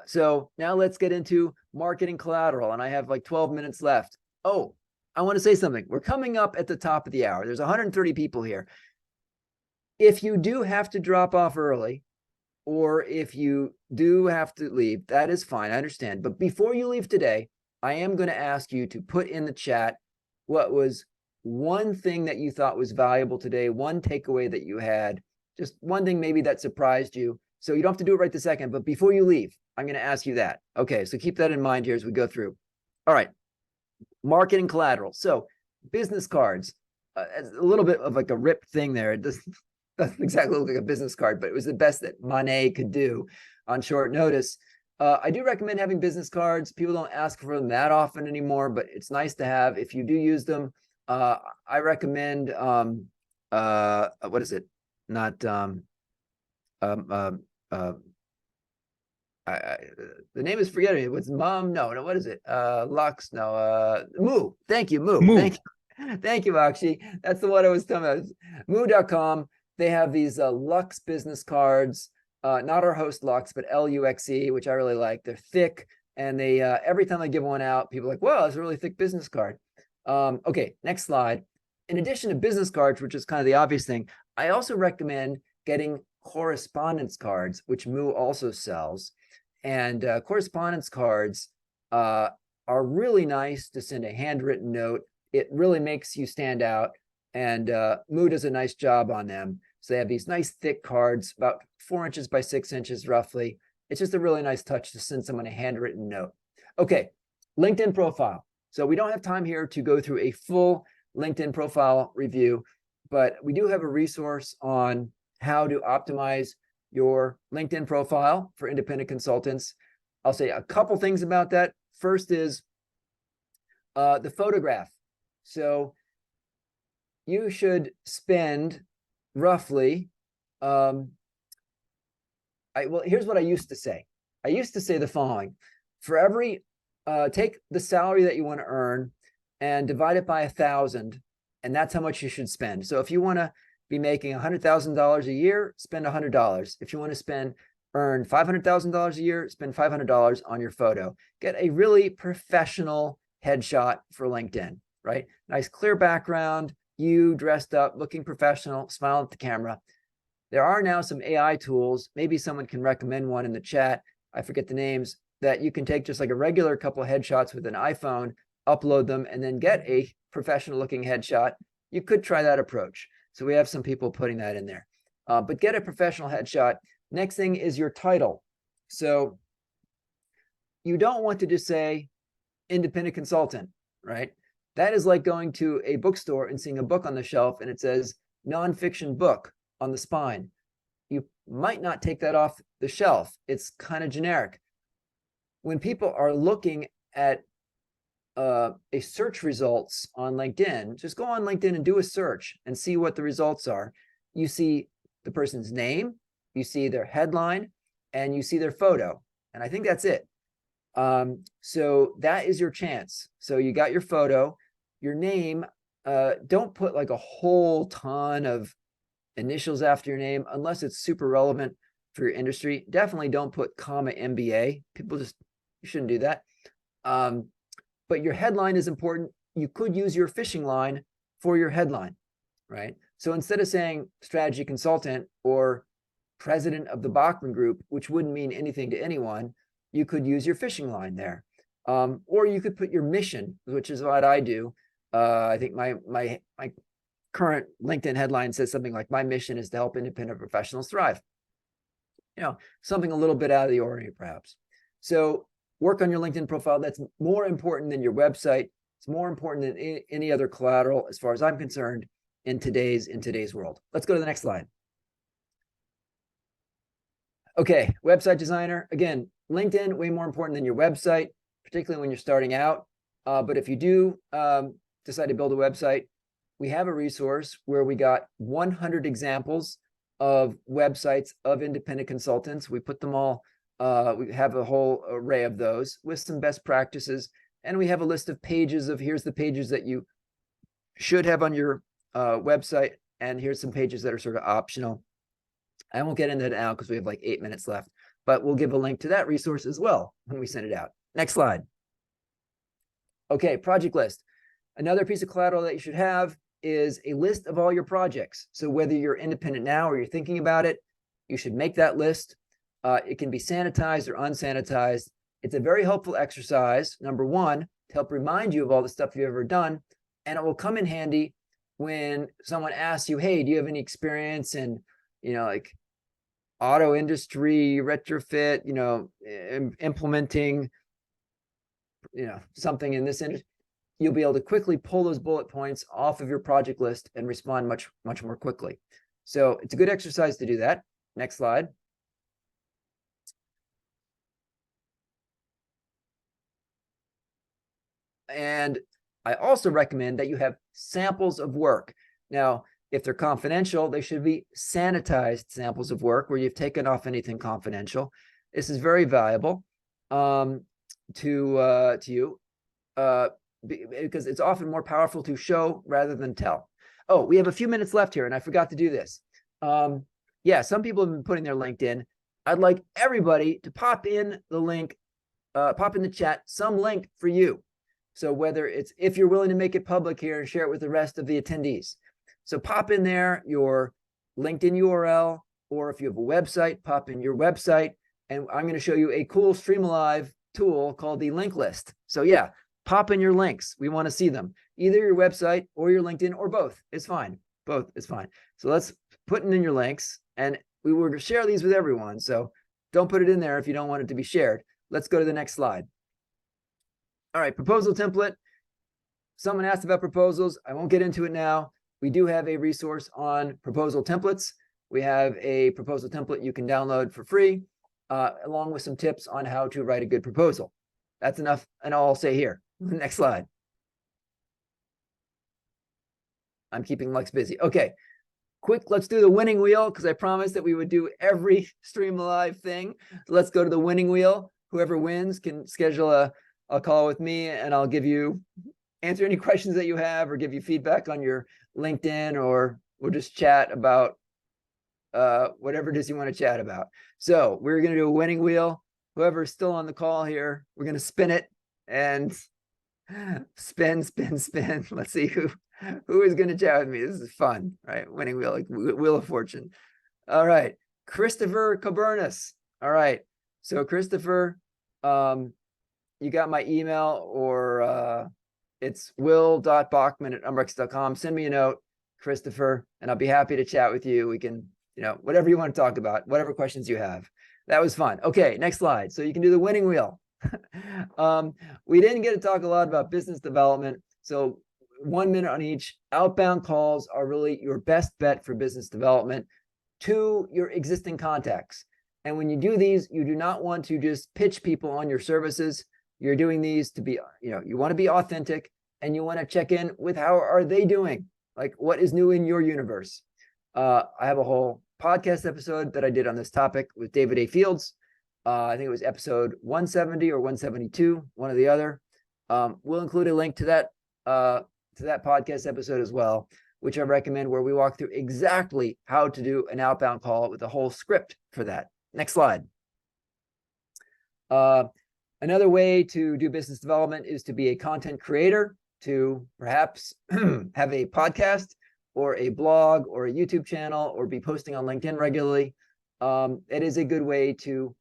So now let's get into marketing collateral, and I have like 12 minutes left. Oh, I want to say something. We're coming up at the top of the hour. There's 130 people here. If you do have to drop off early, or if you do have to leave, that is fine. I understand. But before you leave today, I am going to ask you to put in the chat what was one thing that you thought was valuable today, one takeaway that you had, just one thing maybe that surprised you. So you don't have to do it right this second, but before you leave, I'm going to ask you that. Okay, so keep that in mind here as we go through. All right, marketing collateral. So business cards, a little bit of like a ripped thing there. It doesn't exactly look like a business card, but it was the best that Monet could do on short notice. I do recommend having business cards. People don't ask for them that often anymore, but it's nice to have if you do use them. I recommend, what is it? Not, the name is forgetting me. What's Mom? No, what is it? Lux? No, Moo. Thank you, Moo. Moo. Thank you, Akshi. That's the one I was talking about. Moo.com. They have these Lux business cards. Not our host Lux, but LUXE, which I really like. They're thick, and they every time they give one out, people are like, "Wow, it's a really thick business card." Okay, next slide. In addition to business cards, which is kind of the obvious thing, I also recommend getting correspondence cards, which Moo also sells. And correspondence cards are really nice to send a handwritten note. It really makes you stand out, and Moo does a nice job on them. So they have these nice thick cards, about 4 inches by 6 inches roughly. It's just a really nice touch to send someone a handwritten note. Okay, LinkedIn profile. So we don't have time here to go through a full LinkedIn profile review, but we do have a resource on how to optimize your LinkedIn profile for independent consultants. I'll say a couple things about that. First is the photograph. So you should spend roughly, well, here's what I used to say. I used to say the following: for every, take the salary that you want to earn and divide it by 1,000, and that's how much you should spend. So if you want to be making $100,000 a year, spend $100. If you want to earn $500,000 a year, spend $500 on your photo. Get a really professional headshot for LinkedIn, right? Nice clear background, you dressed up, looking professional, smiling at the camera. There are now some AI tools. Maybe someone can recommend one in the chat. I forget the names, that you can take just like a regular couple of headshots with an iPhone, upload them, and then get a professional looking headshot. You could try that approach. So we have some people putting that in there, but get a professional headshot. Next thing is your title. So you don't want to just say independent consultant, right? That is like going to a bookstore and seeing a book on the shelf and it says nonfiction book on the spine. You might not take that off the shelf. It's kind of generic. When people are looking at a search results on LinkedIn, just go on LinkedIn and do a search and see what the results are. You see the person's name, you see their headline, and you see their photo. And I think that's it. So that is your chance. So you got your photo, your name. Don't put like a whole ton of initials after your name unless it's super relevant for your industry. Definitely don't put comma MBA. People just, you shouldn't do that. But your headline is important. You could use your fishing line for your headline, right? So instead of saying strategy consultant or president of the Bachman Group, which wouldn't mean anything to anyone, you could use your fishing line there. Or you could put your mission, which is what I do. I think my current LinkedIn headline says something like, my mission is to help independent professionals thrive. You know, something a little bit out of the ordinary, perhaps. So work on your LinkedIn profile. That's more important than your website. It's more important than any other collateral, as far as I'm concerned, in today's world. Let's go to the next slide. Okay, website designer. Again, LinkedIn, way more important than your website, particularly when you're starting out. But if you do decide to build a website, we have a resource where we got 100 examples of websites of independent consultants. We put them all, we have a whole array of those with some best practices. And we have a list of pages of, here's the pages that you should have on your website. And here's some pages that are sort of optional. I won't get into that now because we have like 8 minutes left, but we'll give a link to that resource as well when we send it out. Next slide. Okay, project list. Another piece of collateral that you should have is a list of all your projects. So whether you're independent now or you're thinking about it, you should make that list. It can be sanitized or unsanitized. It's a very helpful exercise, number one, to help remind you of all the stuff you've ever done. And it will come in handy when someone asks you, hey, do you have any experience in, you know, like auto industry, retrofit, you know, implementing, you know, something in this industry? You'll be able to quickly pull those bullet points off of your project list and respond much more quickly. So it's a good exercise to do that. Next slide. And I also recommend that you have samples of work. Now, if they're confidential, they should be sanitized samples of work where you've taken off anything confidential. This is very valuable to you because it's often more powerful to show rather than tell. Oh, we have a few minutes left here, and I forgot to do this. Yeah, some people have been putting their LinkedIn. I'd like everybody to pop in the link, pop in the chat, some link for you. So whether it's, if you're willing to make it public here and share it with the rest of the attendees. So pop in there your LinkedIn URL, or if you have a website, pop in your website. And I'm going to show you a cool StreamAlive tool called the link list. So yeah, pop in your links. We want to see them. Either your website or your LinkedIn or both. It's fine. Both is fine. So let's put in your links, and we will share these with everyone. So don't put it in there if you don't want it to be shared. Let's go to the next slide. All right, proposal template. Someone asked about proposals. I won't get into it now. We do have a resource on proposal templates. We have a proposal template you can download for free, along with some tips on how to write a good proposal. That's enough, and all I'll say here. Next slide. I'm keeping Lux busy. Okay, quick, let's do the winning wheel, because I promised that we would do every StreamAlive thing. So let's go to the winning wheel. Whoever wins can schedule a call with me, and I'll answer any questions that you have or give you feedback on your LinkedIn, or we'll just chat about whatever it is you want to chat about. So we're going to do a winning wheel. Whoever's still on the call here, we're going to spin it and spin. Let's see who is going to chat with me. This is fun, right? Winning wheel, like Wheel of Fortune. All right. Christopher Cabernas. All right. So Christopher, you got my email, or it's will.bachman@umbrex.com. Send me a note, Christopher, and I'll be happy to chat with you. We can, whatever you want to talk about, whatever questions you have. That was fun. Okay, next slide. So you can do the winning wheel. We didn't get to talk a lot about business development. So 1 minute on each. Outbound calls are really your best bet for business development to your existing contacts. And when you do these, you do not want to just pitch people on your services. You're doing these to be, you want to be authentic, and you want to check in with how are they doing? Like, what is new in your universe? I have a whole podcast episode that I did on this topic with David A. Fields. I think it was episode 170 or 172, one or the other. We'll include a link to that podcast episode as well, which I recommend, where we walk through exactly how to do an outbound call with a whole script for that. Next slide. Another way to do business development is to be a content creator, to perhaps have a podcast or a blog or a YouTube channel, or be posting on LinkedIn regularly. It is a good way to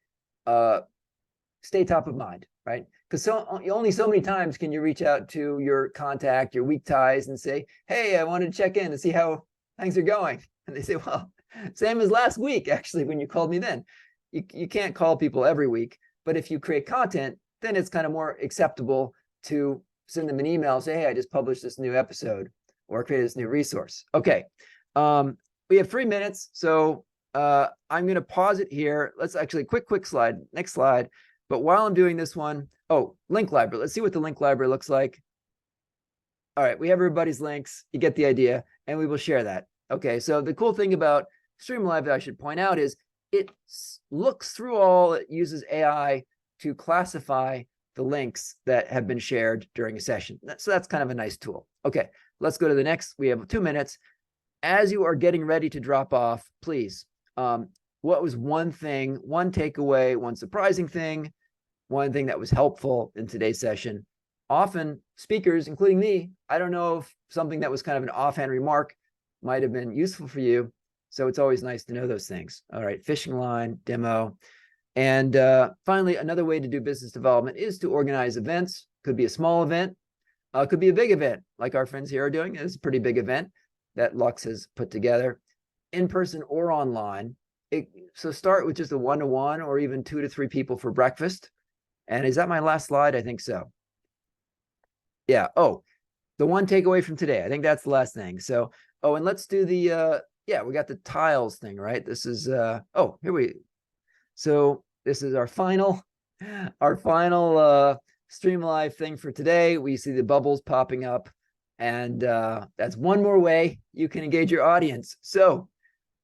stay top of mind, right? Because only so many times can you reach out to your contact, your weak ties, and say, hey, I wanted to check in to see how things are going. And they say, well, same as last week, actually, when you called me then. You can't call people every week, but if you create content, then it's kind of more acceptable to send them an email and say, hey, I just published this new episode, or created this new resource. Okay, we have 3 minutes, so I'm going to pause it here. Let's actually, quick slide, next slide. But while I'm doing this one, link library. Let's see what the link library looks like. All right, we have everybody's links. You get the idea, and we will share that. Okay, so the cool thing about StreamAlive that I should point out is it looks through all, it uses AI to classify the links that have been shared during a session. So that's kind of a nice tool. Okay, let's go to the next. We have 2 minutes. As you are getting ready to drop off, please, what was one thing, one takeaway, one surprising thing, one thing that was helpful in today's session? Often speakers, including me, I don't know if something that was kind of an offhand remark might have been useful for you. So it's always nice to know those things. All right, fishing line, demo. And finally, another way to do business development is to organize events. Could be a small event, could be a big event, like our friends here are doing. It's a pretty big event that Lux has put together, in person or online. So start with just a 1-to-1, or even 2 to 3 people for breakfast. And is that my last slide? I think so. Yeah. The one takeaway from today. I think that's the last thing. So, and let's do the, we got the tiles thing, right? This is, so this is our final StreamAlive thing for today. We see the bubbles popping up, and that's one more way you can engage your audience. So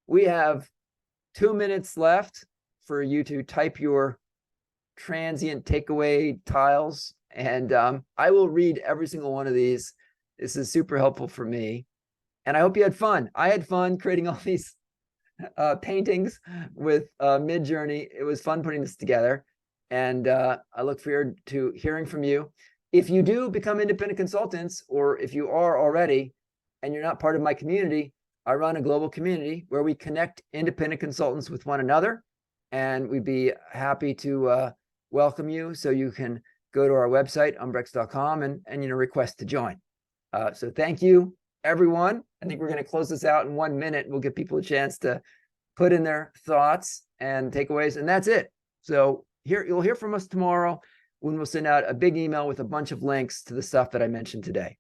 we have 2 minutes left for you to type your transient takeaway tiles, and I will read every single one of these. This is super helpful for me, and I hope you had fun. I had fun creating all these paintings with Midjourney. It was fun putting this together, and I look forward to hearing from you. If you do become independent consultants, or if you are already and you're not part of my community, I run a global community where we connect independent consultants with one another, and we'd be happy to welcome you. So you can go to our website, umbrex.com, and request to join. So thank you, everyone. I think we're going to close this out in 1 minute. We'll give people a chance to put in their thoughts and takeaways, and that's it. So you'll hear from us tomorrow, when we'll send out a big email with a bunch of links to the stuff that I mentioned today.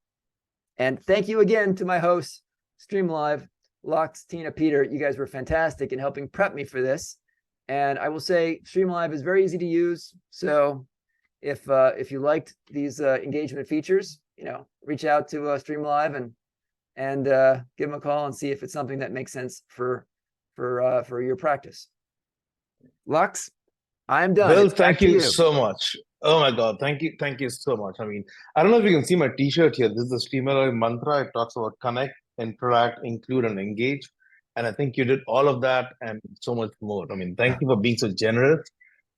And thank you again to my hosts, StreamAlive, Lux, Tina, Peter. You guys were fantastic in helping prep me for this. And I will say StreamAlive is very easy to use. So if you liked these engagement features, reach out to StreamAlive, and and give them a call and see if it's something that makes sense for your practice. Lux, I'm done. Will, It's back thank to you you. so much. Oh my God, thank you so much. I mean, I don't know if you can see my T-shirt here. This is the StreamAlive mantra. It talks about connect, interact, include, and engage. And I think you did all of that and so much more. I mean, thank you for being so generous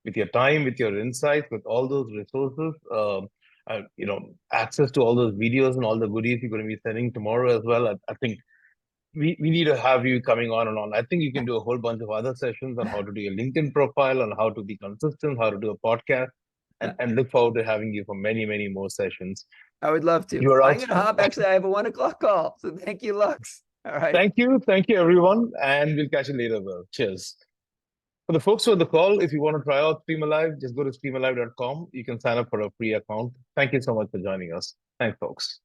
with your time, with your insights, with all those resources. Access to all those videos and all the goodies you're going to be sending tomorrow as well. I think we need to have you coming on and on. I think you can do a whole bunch of other sessions on how to do your LinkedIn profile, on how to be consistent, how to do a podcast, and look forward to having you for many, many more sessions. I would love to. You are I'm out. going to hop. Actually, I have a 1 o'clock call. So thank you, Lux. All right. Thank you, everyone, and we'll catch you later. Well, cheers. For the folks who are on the call, if you want to try out StreamAlive, just go to streamalive.com. You can sign up for a free account. Thank you so much for joining us. Thanks, folks.